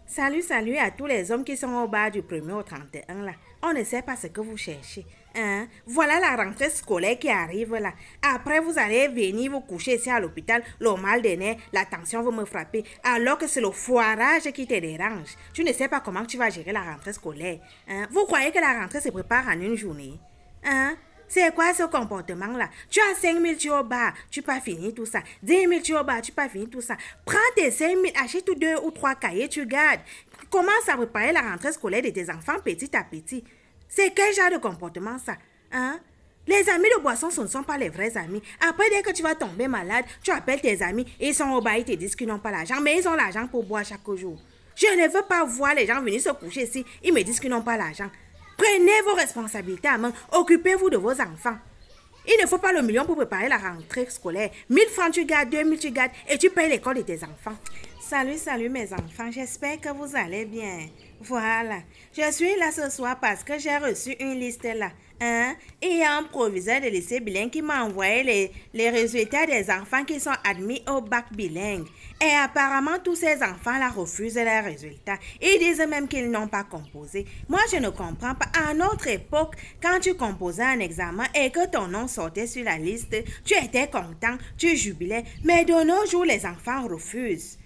Salut, salut à tous les hommes qui sont au bar du 1er au 31 là. On ne sait pas ce que vous cherchez. Hein? Voilà la rentrée scolaire qui arrive là. Après, vous allez venir vous coucher ici à l'hôpital, le mal de nez, la tension va me frapper, alors que c'est le foirage qui te dérange. Tu ne sais pas comment tu vas gérer la rentrée scolaire. Hein? Vous croyez que la rentrée se prépare en une journée? Hein? C'est quoi ce comportement-là? Tu as 5 000, tu es au bar, tu peux finir tout ça. 10 000, tu es au bar, tu peux finir tout ça. Prends tes 5 000, achète 2 ou 3 cahiers, tu gardes. Commence à préparer la rentrée scolaire de tes enfants petit à petit. C'est quel genre de comportement ça? Hein? Les amis de boisson, ce ne sont pas les vrais amis. Après, dès que tu vas tomber malade, tu appelles tes amis et ils sont au bar, ils te disent qu'ils n'ont pas l'argent, mais ils ont l'argent pour boire chaque jour. Je ne veux pas voir les gens venir se coucher ici, ils me disent qu'ils n'ont pas l'argent. Prenez vos responsabilités à main, occupez-vous de vos enfants. Il ne faut pas le million pour préparer la rentrée scolaire. 1 000 francs tu gardes, 2 000 tu gardes et tu payes l'école de tes enfants. Salut, salut mes enfants, j'espère que vous allez bien. Voilà, je suis là ce soir parce que j'ai reçu une liste là. Hein? Et il y a un proviseur de lycée bilingue qui m'a envoyé les résultats des enfants qui sont admis au bac bilingue. Et apparemment, tous ces enfants-là refusent les résultats. Ils disent même qu'ils n'ont pas composé. Moi, je ne comprends pas. À notre époque, quand tu composais un examen et que ton nom sortait sur la liste, tu étais content, tu jubilais. Mais de nos jours, les enfants refusent.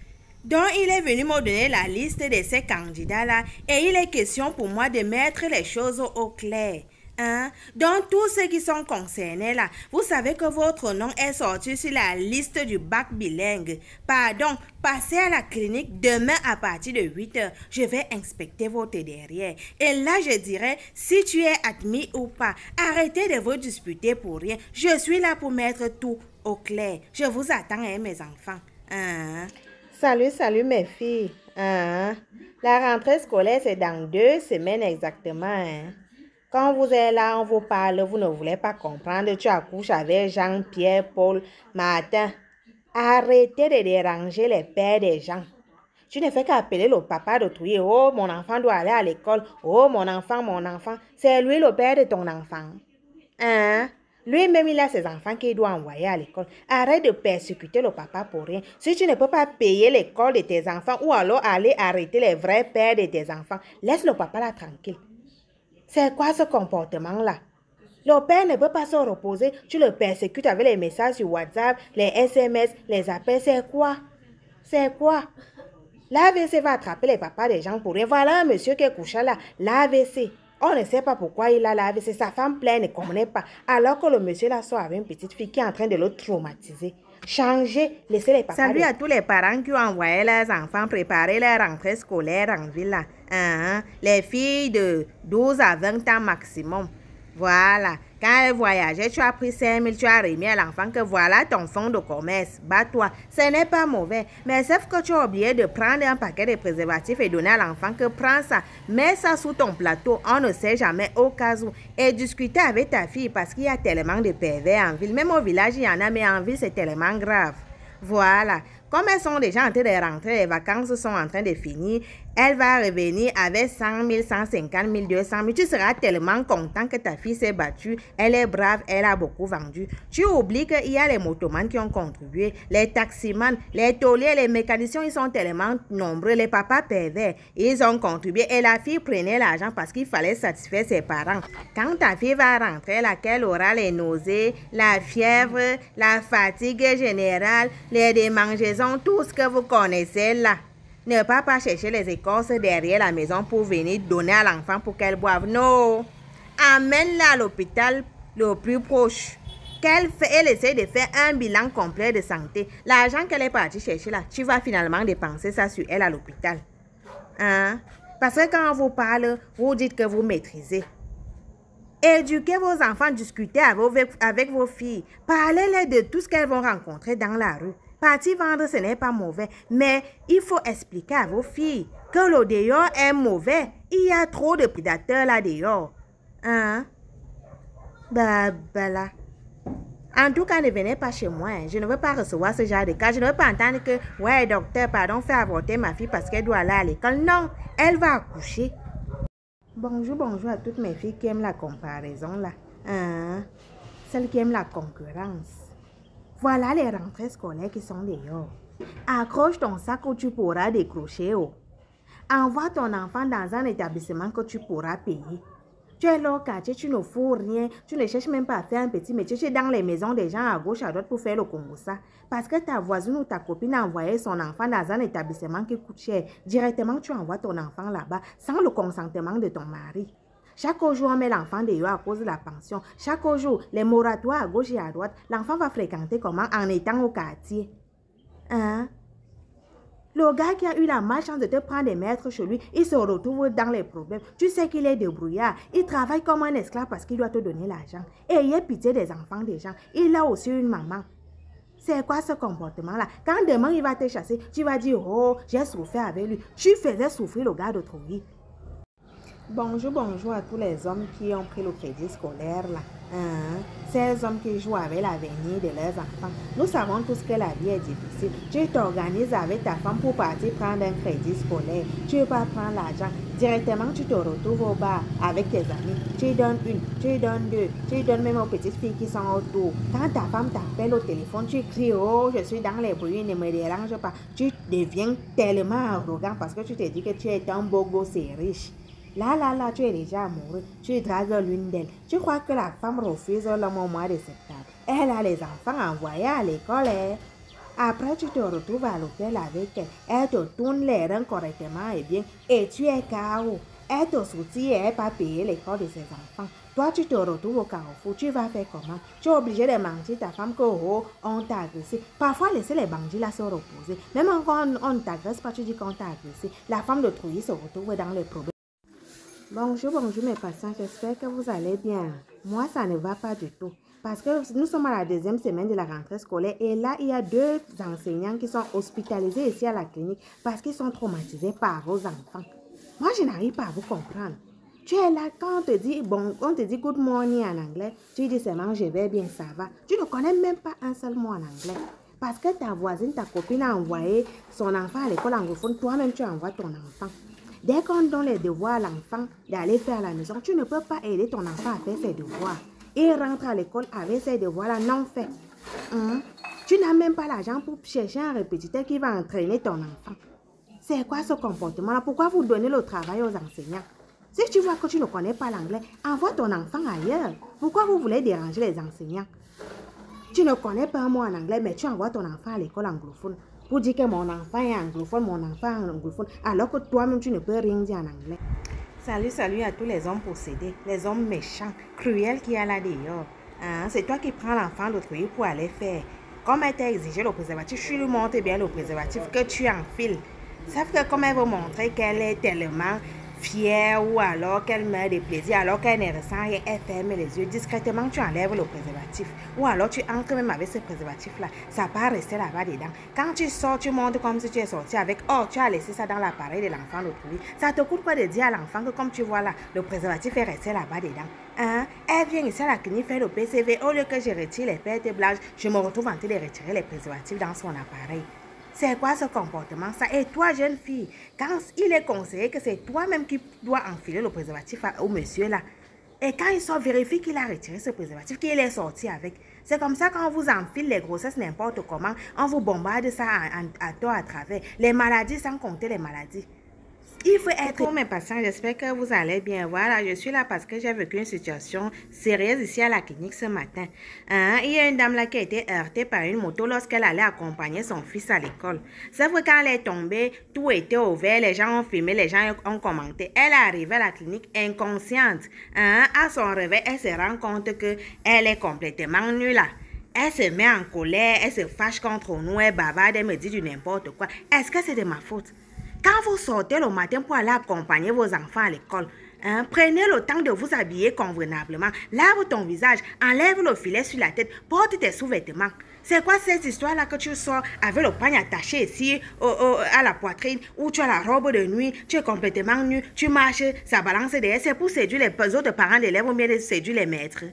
Donc, il est venu me donner la liste de ces candidats-là et il est question pour moi de mettre les choses au clair. Hein? Donc, tous ceux qui sont concernés là, vous savez que votre nom est sorti sur la liste du bac bilingue. Pardon, passez à la clinique demain à partir de 8 h. Je vais inspecter votre derrière. Et là, je dirais, si tu es admis ou pas, arrêtez de vous disputer pour rien. Je suis là pour mettre tout au clair. Je vous attends, hein, mes enfants. Hein? Salut, salut mes filles. Hein? La rentrée scolaire, c'est dans 2 semaines exactement. Hein? Quand vous êtes là, on vous parle, vous ne voulez pas comprendre. Tu accouches avec Jean-Pierre, Paul, Martin. Arrêtez de déranger les pères des gens. Tu ne fais qu'appeler le papa d'autrui. Oh, mon enfant doit aller à l'école. Oh, mon enfant, mon enfant. C'est lui le père de ton enfant. Hein? Lui-même, il a ses enfants qu'il doit envoyer à l'école. Arrête de persécuter le papa pour rien. Si tu ne peux pas payer l'école de tes enfants ou alors aller arrêter les vrais pères de tes enfants, laisse le papa là tranquille. C'est quoi ce comportement-là? Le père ne peut pas se reposer. Tu le persécutes avec les messages sur WhatsApp, les SMS, les appels. C'est quoi? C'est quoi? L'AVC va attraper les papas des gens pour rien. Voilà un monsieur qui est couché là. L'AVC. On ne sait pas pourquoi il a l'AVC. Sa femme pleine ne connaît pas. Alors que le monsieur là sort avec une petite fille qui est en train de le traumatiser. Changez, laissez les papas. Salut à tous les parents qui ont envoyé leurs enfants préparer leur rentrée scolaire en ville. Les filles de 12 à 20 ans maximum. Voilà. Quand elle voyageait, tu as pris 5 000, tu as remis à l'enfant que voilà ton fonds de commerce. Bats-toi. Ce n'est pas mauvais. Mais sauf que tu as oublié de prendre un paquet de préservatifs et donner à l'enfant que prends ça. Mets ça sous ton plateau. On ne sait jamais au cas où. Et discuter avec ta fille parce qu'il y a tellement de pervers en ville. Même au village, il y en a, mais en ville, c'est tellement grave. Voilà. Comme elles sont déjà en train de rentrer, les vacances sont en train de finir, elle va revenir avec 100 000, 150 000, 200 000. Tu seras tellement content que ta fille s'est battue. Elle est brave, elle a beaucoup vendu. Tu oublies qu'il y a les motomans qui ont contribué, les taximans, les tauliers, les mécaniciens, ils sont tellement nombreux. Les papas pervers, ils ont contribué. Et la fille prenait l'argent parce qu'il fallait satisfaire ses parents. Quand ta fille va rentrer, laquelle aura les nausées, la fièvre, la fatigue générale, les démangeaisons, tout ce que vous connaissez là. Ne pas chercher les écorces derrière la maison pour venir donner à l'enfant pour qu'elle boive. Non. Amène-la à l'hôpital le plus proche. Elle essaie de faire un bilan complet de santé. L'argent qu'elle est partie chercher là, tu vas finalement dépenser ça sur elle à l'hôpital. Hein? Parce que quand on vous parle, vous dites que vous maîtrisez. Éduquez vos enfants, discutez avec vos filles. Parlez-les de tout ce qu'elles vont rencontrer dans la rue. Partir vendre, ce n'est pas mauvais. Mais il faut expliquer à vos filles que le dehors est mauvais. Il y a trop de prédateurs là dehors. Hein? Bah là. En tout cas, ne venez pas chez moi. Je ne veux pas recevoir ce genre de cas. Je ne veux pas entendre que, ouais, docteur, pardon, fais avorter ma fille parce qu'elle doit aller à l'école. Non, elle va accoucher. Bonjour, bonjour à toutes mes filles qui aiment la comparaison là. Celles qui aiment la concurrence. Voilà les rentrées scolaires qui sont dehors. Accroche ton sac où tu pourras décrocher. Oh. Envoie ton enfant dans un établissement que tu pourras payer. Tu es là au quartier, tu ne fous rien, tu ne cherches même pas à faire un petit métier. Tu es dans les maisons des gens à gauche, à droite pour faire le Congo ça. Parce que ta voisine ou ta copine a envoyé son enfant dans un établissement qui coûte cher. Directement, tu envoies ton enfant là-bas sans le consentement de ton mari. Chaque jour, on met l'enfant dehors à cause de la pension. Chaque jour, les moratoires à gauche et à droite, l'enfant va fréquenter comment en étant au quartier. Hein? Le gars qui a eu la malchance de te prendre des maîtres chez lui, il se retrouve dans les problèmes. Tu sais qu'il est débrouillard. Il travaille comme un esclave parce qu'il doit te donner l'argent. Et il a pitié des enfants des gens. Il a aussi une maman. C'est quoi ce comportement-là? Quand demain il va te chasser, tu vas dire, oh, j'ai souffert avec lui. Tu faisais souffrir le gars d'autrui. Bonjour, bonjour à tous les hommes qui ont pris le crédit scolaire là. Ces hommes qui jouent avec l'avenir de leurs enfants. Nous savons tous que la vie est difficile. Tu t'organises avec ta femme pour partir prendre un crédit scolaire. Tu ne veux pas prendre l'argent. Directement, tu te retrouves au bar avec tes amis. Tu donnes une, tu donnes deux, tu donnes même aux petites filles qui sont autour. Quand ta femme t'appelle au téléphone, tu cries, oh, je suis dans les bruits, ne me dérange pas. Tu deviens tellement arrogant parce que tu te dis que tu es un beau gosse et riche. Là, tu es déjà amoureux. Tu dragues l'une d'elles. Tu crois que la femme refuse le mois de septembre. Elle a les enfants envoyés à l'école. Après, tu te retrouves à l'hôtel avec elle. Elle te tourne les reins correctement et bien. Et tu es KO. Elle te soutient et elle pas payer l'école de ses enfants. Toi, tu te retrouves au carrefour. Tu vas faire comment? Tu es obligé de mentir ta femme que oh, on t'a agressé. Parfois, laisser les bandits là se reposer. Même quand on ne t'agresse pas, tu dis qu'on t'a agressé. La femme de trouille se retrouve dans les problèmes. Bonjour mes patients, j'espère que vous allez bien. Moi, ça ne va pas du tout. Parce que nous sommes à la deuxième semaine de la rentrée scolaire et là, il y a 2 enseignants qui sont hospitalisés ici à la clinique parce qu'ils sont traumatisés par vos enfants. Moi, je n'arrive pas à vous comprendre. Tu es là quand on te dit good morning en anglais, tu dis seulement je vais bien, ça va. Tu ne connais même pas un seul mot en anglais. Parce que ta voisine, ta copine a envoyé son enfant à l'école anglophone, toi-même tu envoies ton enfant. Dès qu'on donne les devoirs à l'enfant d'aller faire à la maison, tu ne peux pas aider ton enfant à faire ses devoirs. Il rentre à l'école avec ses devoirs-là non faits. Tu n'as même pas l'argent pour chercher un répétiteur qui va entraîner ton enfant. C'est quoi ce comportement-là? Pourquoi vous donnez le travail aux enseignants? Si tu vois que tu ne connais pas l'anglais, envoie ton enfant ailleurs. Pourquoi vous voulez déranger les enseignants? Tu ne connais pas un mot en anglais, mais tu envoies ton enfant à l'école anglophone. Pour dire que mon enfant est anglophone, alors que toi-même, tu ne peux rien dire en anglais. Salut à tous les hommes possédés, les hommes méchants, cruels qu'il y a là dehors. C'est toi qui prends l'enfant d'autrui pour aller faire. Comme elle t'a exigé le préservatif, tu lui montres bien le préservatif que tu enfiles. Sauf que comme elle veut montrer qu'elle est tellement fière ou alors qu'elle meurt de plaisir, alors qu'elle ne ressent rien, elle ferme les yeux. Discrètement, tu enlèves le préservatif. Ou alors tu entres même avec ce préservatif-là. Ça va rester là-bas dedans. Quand tu sors, tu montres comme si tu es sorti avec. Oh, tu as laissé ça dans l'appareil de l'enfant d'autrui. Ça te coûte quoi de dire à l'enfant que comme tu vois là, le préservatif est resté là-bas dedans. Elle vient ici à la clinique faire le PCV. Au lieu que je retire les pertes blanches, je me retrouve en train de retirer les préservatifs dans son appareil. C'est quoi ce comportement ça? Et toi, jeune fille, quand il est conseillé que c'est toi-même qui dois enfiler le préservatif au monsieur là, et quand il sort, vérifie qu'il a retiré ce préservatif, qu'il est sorti avec. C'est comme ça quand on vous enfile les grossesses n'importe comment, on vous bombarde ça à tort à travers. Les maladies sans compter les maladies. Il faut être... Pour mes patients, j'espère que vous allez bien. Voilà, je suis là parce que j'ai vécu une situation sérieuse ici à la clinique ce matin. Il y a une dame là qui a été heurtée par une moto lorsqu'elle allait accompagner son fils à l'école. C'est vrai quand elle est tombée, tout était ouvert, les gens ont filmé, les gens ont commenté. Elle est arrivée à la clinique inconsciente. À son réveil, elle se rend compte qu'elle est complètement nulle. Elle se met en colère, elle se fâche contre nous, elle bavarde, elle me dit du n'importe quoi. Est-ce que c'est de ma faute? Quand vous sortez le matin pour aller accompagner vos enfants à l'école, prenez le temps de vous habiller convenablement. Lave ton visage, enlève le filet sur la tête, porte tes sous-vêtements. C'est quoi cette histoire-là que tu sors avec le pagne attaché ici à la poitrine, où tu as la robe de nuit, tu es complètement nu, tu marches, ça balance derrière. C'est pour séduire les autres parents d'élèves ou bien de séduire les maîtres.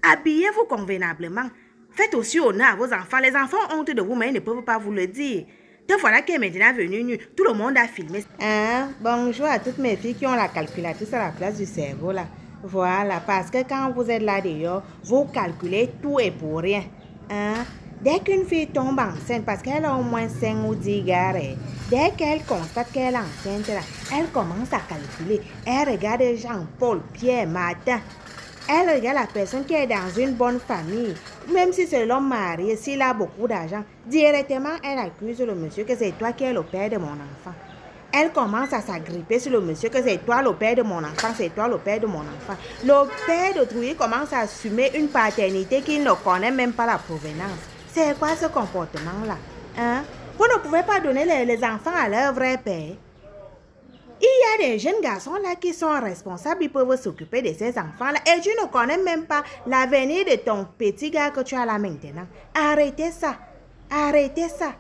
Habillez-vous convenablement. Faites aussi honneur à vos enfants. Les enfants ont honte de vous, mais ils ne peuvent pas vous le dire. Deux fois là qui est maintenant venu nu, tout le monde a filmé. Bonjour à toutes mes filles qui ont la calculatrice à la place du cerveau là. Voilà, parce que quand vous êtes là dehors, vous calculez tout et pour rien. Dès qu'une fille tombe enceinte, parce qu'elle a au moins 5 ou 10 garés, dès qu'elle constate qu'elle est enceinte, là, elle commence à calculer. Elle regarde Jean-Paul, Pierre, Martin. Elle regarde la personne qui est dans une bonne famille. Même si c'est l'homme marié, s'il a beaucoup d'argent, directement, elle accuse le monsieur que c'est toi qui es le père de mon enfant. Elle commence à s'agripper sur le monsieur que c'est toi le père de mon enfant, c'est toi le père de mon enfant. Le père d'autrui commence à assumer une paternité qu'il ne connaît même pas la provenance. C'est quoi ce comportement-là? Hein? Vous ne pouvez pas donner les enfants à leur vrai père. Il y a des jeunes garçons là qui sont responsables, ils peuvent s'occuper de ces enfants-là. Et tu ne connais même pas l'avenir de ton petit gars que tu as là maintenant. Arrêtez ça. Arrêtez ça.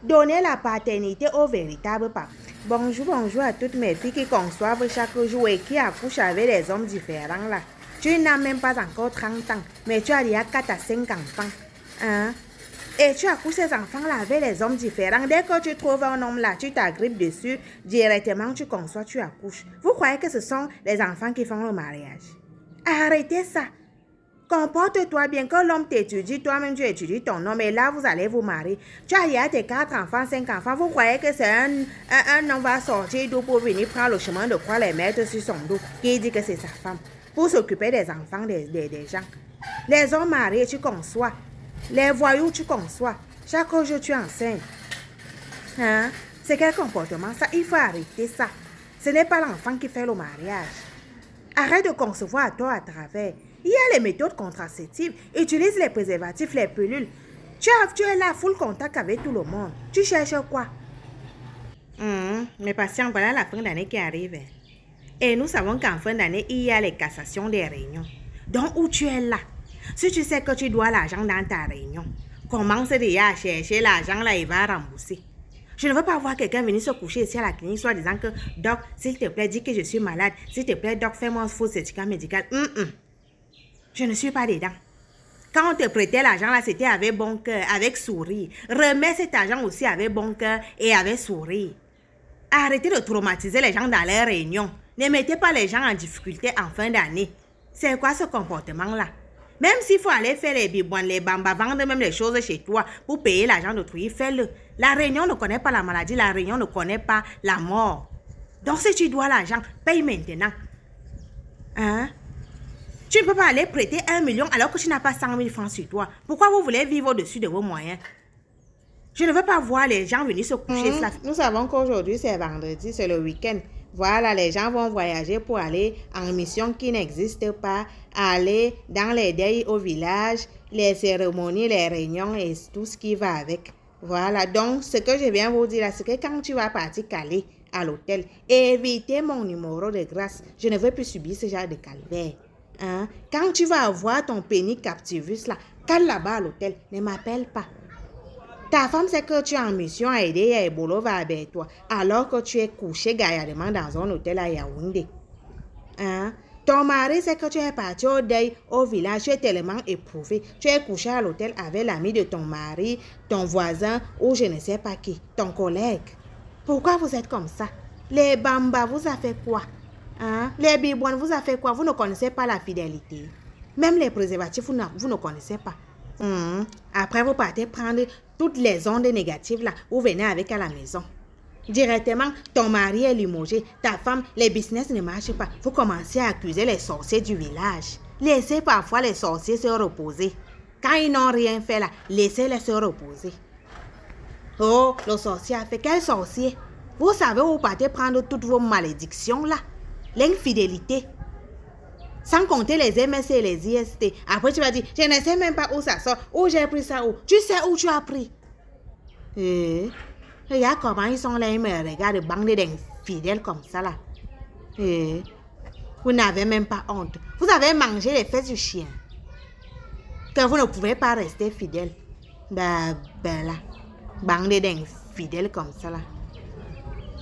Donnez la paternité au véritable papa. Bonjour, bonjour à toutes mes filles qui conçoivent chaque jour et qui accouchent avec des hommes différents là. Tu n'as même pas encore 30 ans, mais tu as déjà 4 à 5 enfants. Hein? Et tu accouches ces enfants-là avec les hommes différents. Dès que tu trouves un homme là, tu t'agrippes dessus, directement tu conçois, tu accouches. Vous croyez que ce sont les enfants qui font le mariage? Arrêtez ça. Comporte-toi bien, que l'homme t'étudie, toi-même tu étudies ton homme et là vous allez vous marier. Tu as hier tes 4 enfants, 5 enfants, vous croyez que c'est un homme va sortir d'où pour venir prendre le chemin de croix, les mettre sur son dos, qui dit que c'est sa femme, pour s'occuper des enfants des gens. Les hommes mariés, tu conçois. Les voyous, tu conçois. Chaque jour, tu enseignes. Hein? C'est quel comportement ça? Il faut arrêter ça. Ce n'est pas l'enfant qui fait le mariage. Arrête de concevoir à toi à travers. Il y a les méthodes contraceptives. Utilise les préservatifs, les pilules. Tu es là, full contact avec tout le monde. Tu cherches quoi? Mais patients, voilà la fin d'année qui arrive. Et nous savons qu'en fin d'année, il y a les cassations des réunions. Donc, où tu es là? Si tu sais que tu dois l'argent dans ta réunion, commence déjà à chercher l'argent là, il va rembourser. Je ne veux pas voir quelqu'un venir se coucher ici à la clinique, soit disant que Doc, s'il te plaît, dis que je suis malade. S'il te plaît, Doc, fais-moi un faux certificat médical. Je ne suis pas dedans. Quand on te prêtait l'argent là, c'était avec bon cœur, avec sourire. Remets cet argent aussi avec bon cœur et avec sourire. Arrêtez de traumatiser les gens dans leurs réunions. Ne mettez pas les gens en difficulté en fin d'année. C'est quoi ce comportement-là? Même s'il faut aller faire les bibouans, les bambas, vendre même les choses chez toi pour payer l'argent d'autrui, fais-le. La réunion ne connaît pas la maladie, la réunion ne connaît pas la mort. Donc si tu dois l'argent, paye maintenant. Hein? Tu ne peux pas aller prêter 1 million alors que tu n'as pas 100 000 francs sur toi. Pourquoi vous voulez vivre au-dessus de vos moyens? Je ne veux pas voir les gens venir se coucher. Nous savons qu'aujourd'hui c'est vendredi, c'est le week-end. Voilà, les gens vont voyager pour aller en mission qui n'existe pas, aller dans les deuils au village, les cérémonies, les réunions et tout ce qui va avec. Voilà, donc ce que je viens vous dire, c'est que quand tu vas partir caler à l'hôtel, évitez mon numéro de grâce. Je ne veux plus subir ce genre de calvaire. Hein? Quand tu vas avoir ton pénis captivus là, cale là-bas à l'hôtel, ne m'appelle pas. Ta femme sait que tu es en mission à aider et Ebolo va avec toi, alors que tu es couché gaillardement dans un hôtel à Yaoundé. Hein? Ton mari sait que tu es parti au deuil, au village, tu es tellement éprouvé. Tu es couché à l'hôtel avec l'ami de ton mari, ton voisin ou je ne sais pas qui, ton collègue. Pourquoi vous êtes comme ça? Les bambas vous a fait quoi? Hein? Les bibouans vous a fait quoi? Vous ne connaissez pas la fidélité. Même les préservatifs, vous ne connaissez pas. Après, vous partez prendre toutes les ondes négatives là, vous venez avec à la maison. Directement, ton mari est limogé, ta femme, les business ne marchent pas. Vous commencez à accuser les sorciers du village. Laissez parfois les sorciers se reposer. Quand ils n'ont rien fait là, laissez-les se reposer. Oh, le sorcier a fait quel sorcier? Vous savez où vous partez prendre toutes vos malédictions là? L'infidélité. Sans compter les MS et les IST. Après, tu vas dire, je ne sais même pas où ça sort, où j'ai pris ça, où. Tu sais où tu as pris. Regarde comment ils sont là, ils me regardent, bande d'infidèles comme ça là. Vous n'avez même pas honte. Vous avez mangé les fesses du chien. Que vous ne pouvez pas rester fidèle. Ben là. Bande d'infidèles comme ça là.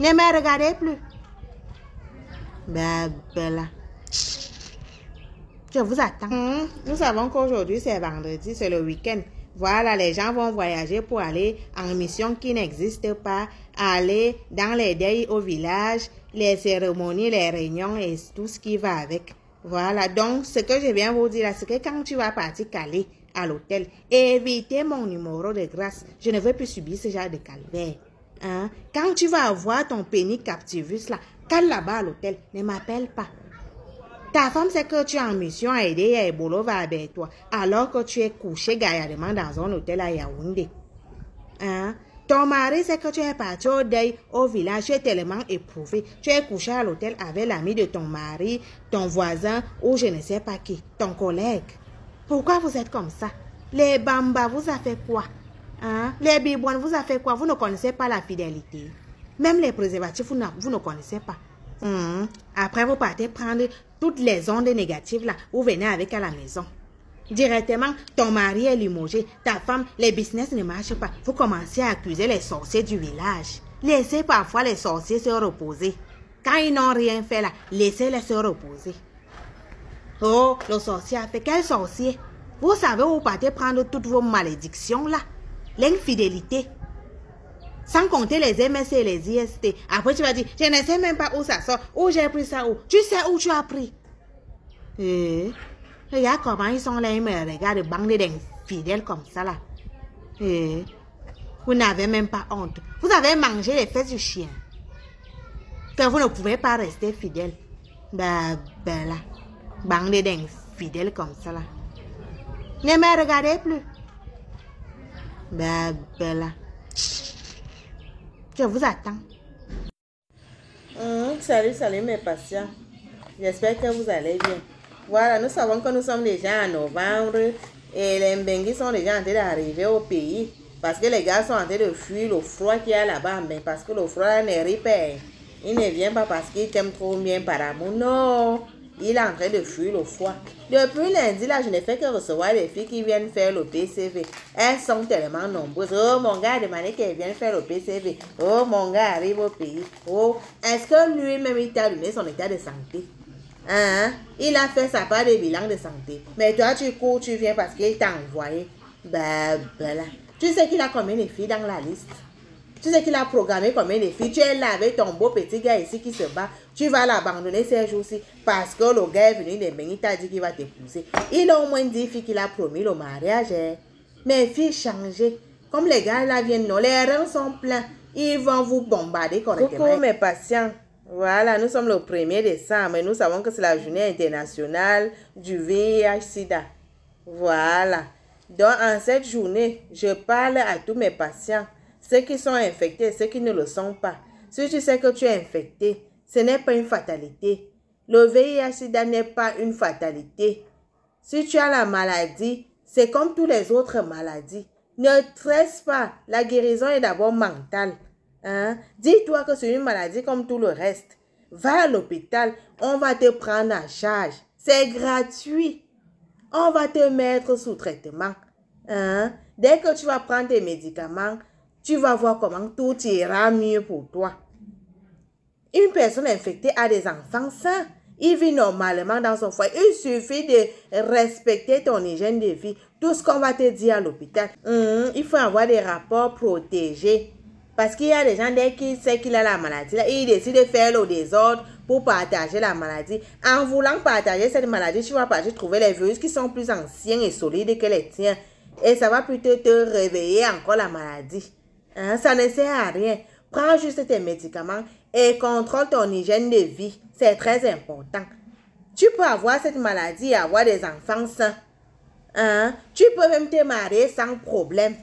Ne me regardez plus. Ben là. Je vous attends. Nous savons qu'aujourd'hui c'est vendredi, c'est le week-end. Voilà, les gens vont voyager pour aller en mission qui n'existe pas, aller dans les deuils au village, les cérémonies, les réunions et tout ce qui va avec. Voilà, donc ce que je viens vous dire, c'est que quand tu vas partir caler à l'hôtel. Évitez mon numéro de grâce. Je ne veux plus subir ce genre de calvaire. Hein? Quand tu vas avoir ton pénis captivus là, cale là-bas à l'hôtel, ne m'appelle pas. Ta femme sait que tu es en mission à aider Ebola va avec toi, alors que tu es couché gaillardement dans un hôtel à Yaoundé. Hein? Ton mari sait que tu es parti au deuil au village, tu es tellement éprouvé. Tu es couché à l'hôtel avec l'ami de ton mari, ton voisin ou je ne sais pas qui, ton collègue. Pourquoi vous êtes comme ça? Les bambas vous a fait quoi? Hein? Les bibouanes vous a fait quoi? Vous ne connaissez pas la fidélité. Même les préservatifs, vous ne connaissez pas. Après, vous partez prendre toutes les ondes négatives là. Vous venez avec à la maison. Directement, ton mari est limogé. Ta femme, les business ne marchent pas. Vous commencez à accuser les sorciers du village. Laissez parfois les sorciers se reposer. Quand ils n'ont rien fait là, laissez-les se reposer. Oh, le sorcier a fait quel sorcier? Vous savez où vous partez prendre toutes vos malédictions là? L'infidélité. Sans compter les MS et les IST. Après, tu vas dire, je ne sais même pas où ça sort. Où j'ai pris ça où? Tu sais où tu as pris? Regarde comment ils sont là, ils me regardent, bande d'infidèles comme ça là. Vous n'avez même pas honte. Vous avez mangé les fesses du chien. Que vous ne pouvez pas rester fidèle. Ben là. Bande d'infidèles comme ça là. Ne me regardez plus. Ben là. Je vous attends. Salut mes patients. J'espère que vous allez bien. Voilà, nous savons que nous sommes déjà en novembre et les Mbenguis sont déjà en train d'arriver au pays parce que les gars sont en train de fuir le froid qu'il y a là-bas. Mais parce que le froid n'est ripé. Il ne vient pas parce qu'il t'aime trop bien par amour. Non, il est en train de fuir le froid. Depuis lundi, là, je ne fais que recevoir des filles qui viennent faire le PCV. Elles sont tellement nombreuses. Oh, mon gars a demandé qu'elles viennent faire le PCV. Oh, mon gars arrive au pays. Oh, est-ce que lui-même, il t'a donné son état de santé? Hein? Il a fait sa part de bilan de santé. Mais toi, tu cours, tu viens parce qu'il t'a envoyé. Là. Tu sais qu'il a combien de filles dans la liste? Tu sais qu'il a programmé combien de filles? Tu es là avec ton beau petit gars ici qui se bat. Tu vas l'abandonner ces jours-ci parce que le gars est venu de Béni, il t'a dit qu'il va t'épouser. Il a au moins 10 filles qu'il a promis le mariage. Mes filles changées. Comme les gars là viennent, non, les reins sont pleins. Ils vont vous bombarder correctement. Coucou mes patients. Voilà, nous sommes le 1er décembre et nous savons que c'est la journée internationale du VIH-Sida. Voilà. Donc, en cette journée, je parle à tous mes patients, ceux qui sont infectés et ceux qui ne le sont pas. Si tu sais que tu es infecté, ce n'est pas une fatalité. Le VIH-Sida n'est pas une fatalité. Si tu as la maladie, c'est comme toutes les autres maladies. Ne stresse pas. La guérison est d'abord mentale. Hein? Dis-toi que c'est une maladie comme tout le reste. Va à l'hôpital, on va te prendre en charge. C'est gratuit. On va te mettre sous traitement. Hein? Dès que tu vas prendre tes médicaments, tu vas voir comment tout ira mieux pour toi. Une personne infectée a des enfants sains. Il vit normalement dans son foyer. Il suffit de respecter ton hygiène de vie. Tout ce qu'on va te dire à l'hôpital. Il faut avoir des rapports protégés. Parce qu'il y a des gens, dès qu'ils savent qu'il a la maladie, là, ils décident de faire le désordre pour partager la maladie. En voulant partager cette maladie, tu vas partir trouver les virus qui sont plus anciens et solides que les tiens. Et ça va plutôt te réveiller encore la maladie. Hein? Ça ne sert à rien. Prends juste tes médicaments et contrôle ton hygiène de vie. C'est très important. Tu peux avoir cette maladie et avoir des enfants sains. Hein? Tu peux même te marier sans problème.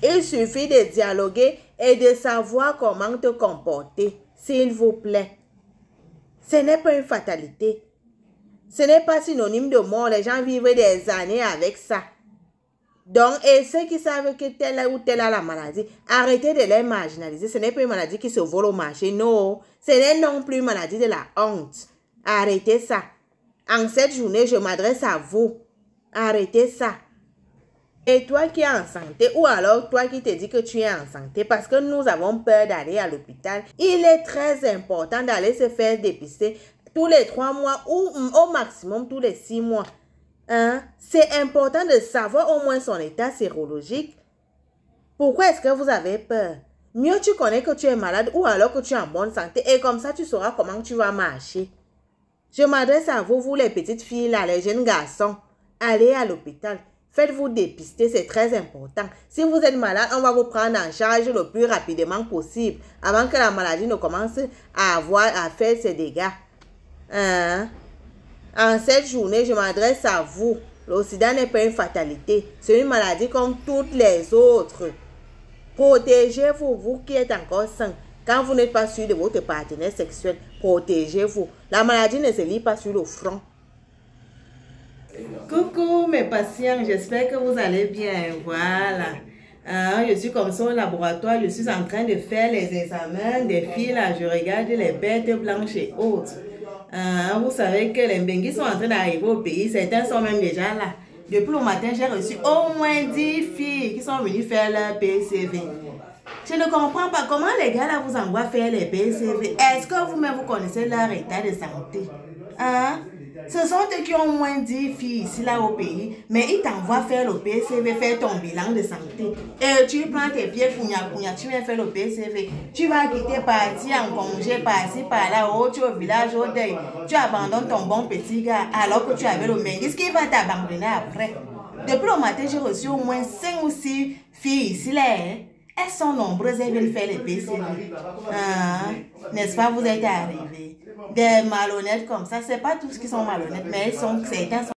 Il suffit de dialoguer et de savoir comment te comporter, s'il vous plaît. Ce n'est pas une fatalité. Ce n'est pas synonyme de mort. Les gens vivent des années avec ça. Donc, et ceux qui savent que telle ou telle a la maladie, arrêtez de les marginaliser. Ce n'est pas une maladie qui se vole au marché. Non, ce n'est non plus une maladie de la honte. Arrêtez ça. En cette journée, je m'adresse à vous. Arrêtez ça. Et toi qui es en santé, ou alors toi qui te dis que tu es en santé, parce que nous avons peur d'aller à l'hôpital, il est très important d'aller se faire dépister tous les 3 mois ou au maximum tous les 6 mois. Hein? C'est important de savoir au moins son état sérologique. Pourquoi est-ce que vous avez peur? Mieux tu connais que tu es malade ou alors que tu es en bonne santé et comme ça tu sauras comment tu vas marcher. Je m'adresse à vous, vous les petites filles là, les jeunes garçons. Allez à l'hôpital. Faites-vous dépister, c'est très important. Si vous êtes malade, on va vous prendre en charge le plus rapidement possible avant que la maladie ne commence à faire ses dégâts. En cette journée, je m'adresse à vous. Le sida n'est pas une fatalité. C'est une maladie comme toutes les autres. Protégez-vous, vous qui êtes encore sain. Quand vous n'êtes pas sûr de votre partenaire sexuel, protégez-vous. La maladie ne se lit pas sur le front. Coucou mes patients, j'espère que vous allez bien. Voilà. Je suis comme ça au laboratoire, je suis en train de faire les examens des filles là. Je regarde les bêtes blanches et autres. Vous savez que les Mbenguis sont en train d'arriver au pays. Certains sont même déjà là. Depuis le matin, j'ai reçu au moins 10 filles qui sont venues faire leur PCV. Je ne comprends pas comment les gars là vous envoient faire les PCV. Est-ce que vous-même vous connaissez leur état de santé? Ce sont eux qui ont au moins 10 filles ici là au pays, mais ils t'envoient faire le PCV, faire ton bilan de santé. Et tu prends tes pieds, tu viens faire le PCV. Tu vas quitter, partir en congé, par-ci, par-là, tu es au village, au deuil. Tu abandonnes ton bon petit gars alors que tu avais le Mbenguis qui va t'abandonner après. Depuis le matin, j'ai reçu au moins 5 ou 6 filles ici là. Elles sont nombreuses, elles viennent faire les PCV. N'est-ce pas, vous êtes arrivés? Des malhonnêtes comme ça, c'est pas tous qui sont malhonnêtes, mais certains sont